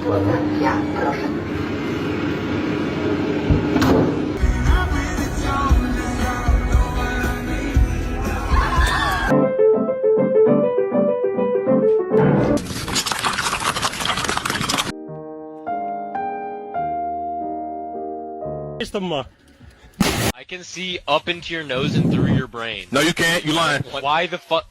słowa ja proszę. I can see up into your nose and through your brain. No, you can't. You lying. Why the fuck?